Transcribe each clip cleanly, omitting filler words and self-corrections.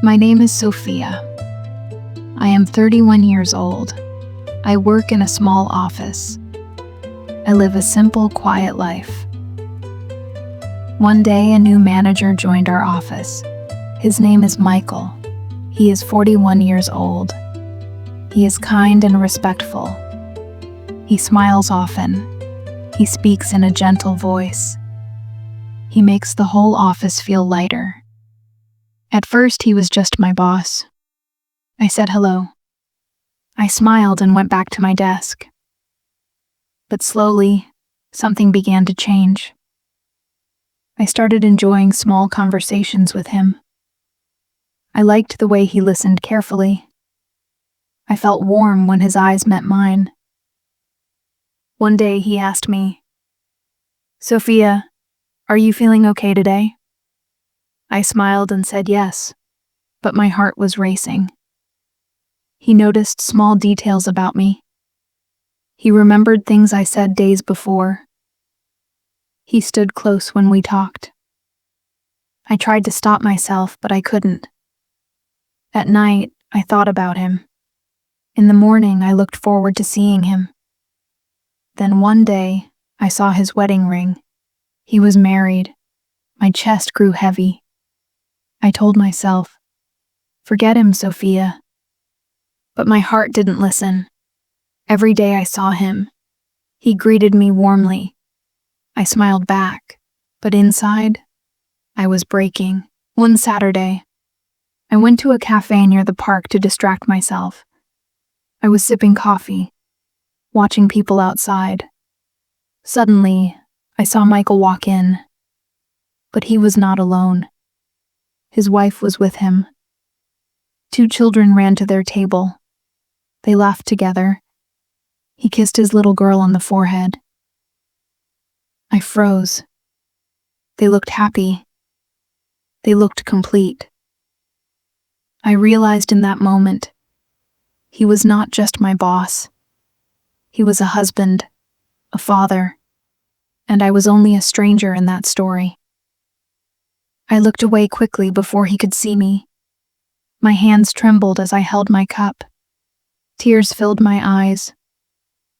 My name is Sophia. I am 31 years old. I work in a small office. I live a simple, quiet life. One day, a new manager joined our office. His name is Michael. He is 41 years old. He is kind and respectful. He smiles often. He speaks in a gentle voice. He makes the whole office feel lighter. At first, he was just my boss. I said hello. I smiled and went back to my desk. But slowly, something began to change. I started enjoying small conversations with him. I liked the way he listened carefully. I felt warm when his eyes met mine. One day he asked me, "Sophia, are you feeling okay today?" I smiled and said yes, but my heart was racing. He noticed small details about me. He remembered things I said days before. He stood close when we talked. I tried to stop myself, but I couldn't. At night, I thought about him. In the morning, I looked forward to seeing him. Then one day, I saw his wedding ring. He was married. My chest grew heavy. I told myself, "Forget him, Sophia." But my heart didn't listen. Every day I saw him. He greeted me warmly. I smiled back, but inside, I was breaking. One Saturday, I went to a cafe near the park to distract myself. I was sipping coffee, watching people outside. Suddenly, I saw Michael walk in. But he was not alone. His wife was with him. 2 children ran to their table. They laughed together. He kissed his little girl on the forehead. I froze. They looked happy. They looked complete. I realized in that moment, he was not just my boss. He was a husband, a father, and I was only a stranger in that story. I looked away quickly before he could see me. My hands trembled as I held my cup. Tears filled my eyes,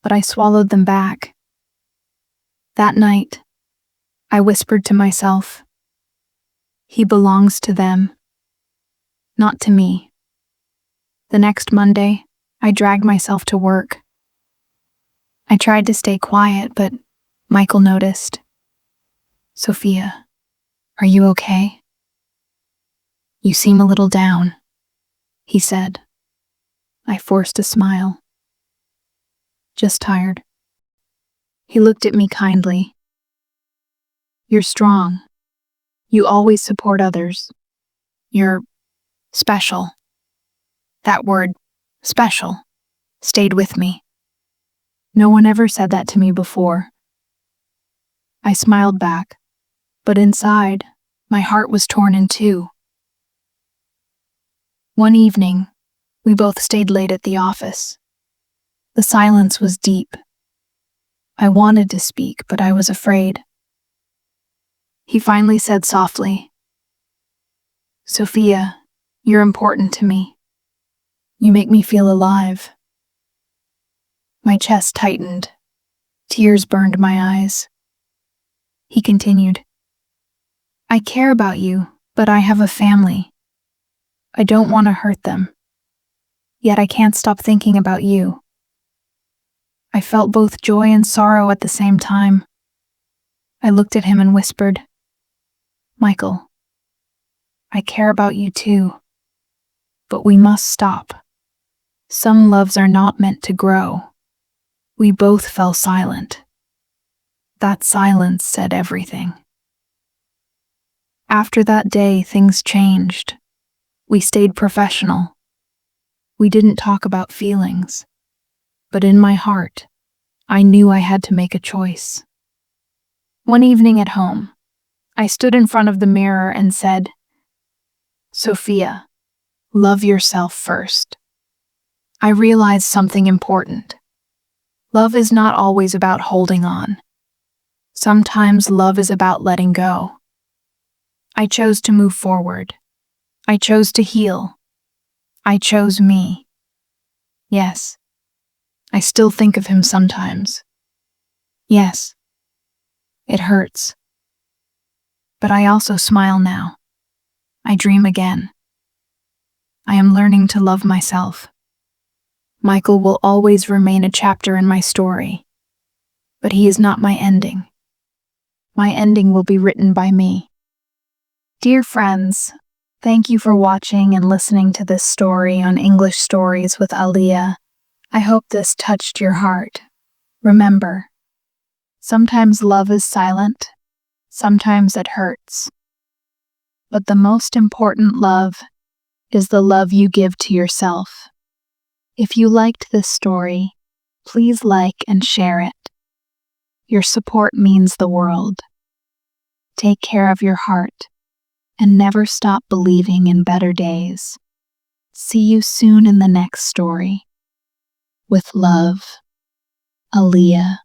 but I swallowed them back. That night, I whispered to myself, "He belongs to them, not to me." The next Monday, I dragged myself to work. I tried to stay quiet, but Michael noticed. "Sophia, are you okay? You seem a little down," he said. I forced a smile. "Just tired." He looked at me kindly. "You're strong. You always support others. You're special." That word, special, stayed with me. No one ever said that to me before. I smiled back, but inside, my heart was torn in two. One evening, we both stayed late at the office. The silence was deep. I wanted to speak, but I was afraid. He finally said softly, "Sophia, you're important to me. You make me feel alive." My chest tightened. Tears burned my eyes. He continued, "I care about you, but I have a family. I don't want to hurt them. Yet I can't stop thinking about you." I felt both joy and sorrow at the same time. I looked at him and whispered, "Michael, I care about you too, but we must stop. Some loves are not meant to grow." We both fell silent. That silence said everything. After that day, things changed. We stayed professional. We didn't talk about feelings, but in my heart, I knew I had to make a choice. One evening at home, I stood in front of the mirror and said, "Sophia, love yourself first." I realized something important. Love is not always about holding on. Sometimes love is about letting go. I chose to move forward. I chose to heal. I chose me. Yes, I still think of him sometimes. Yes, it hurts. But I also smile now. I dream again. I am learning to love myself. Michael will always remain a chapter in my story, but he is not my ending. My ending will be written by me. Dear friends, thank you for watching and listening to this story on English Stories with Aaliyah. I hope this touched your heart. Remember, sometimes love is silent, sometimes it hurts. But the most important love is the love you give to yourself. If you liked this story, please like and share it. Your support means the world. Take care of your heart and never stop believing in better days. See you soon in the next story. With love, Aaliyah.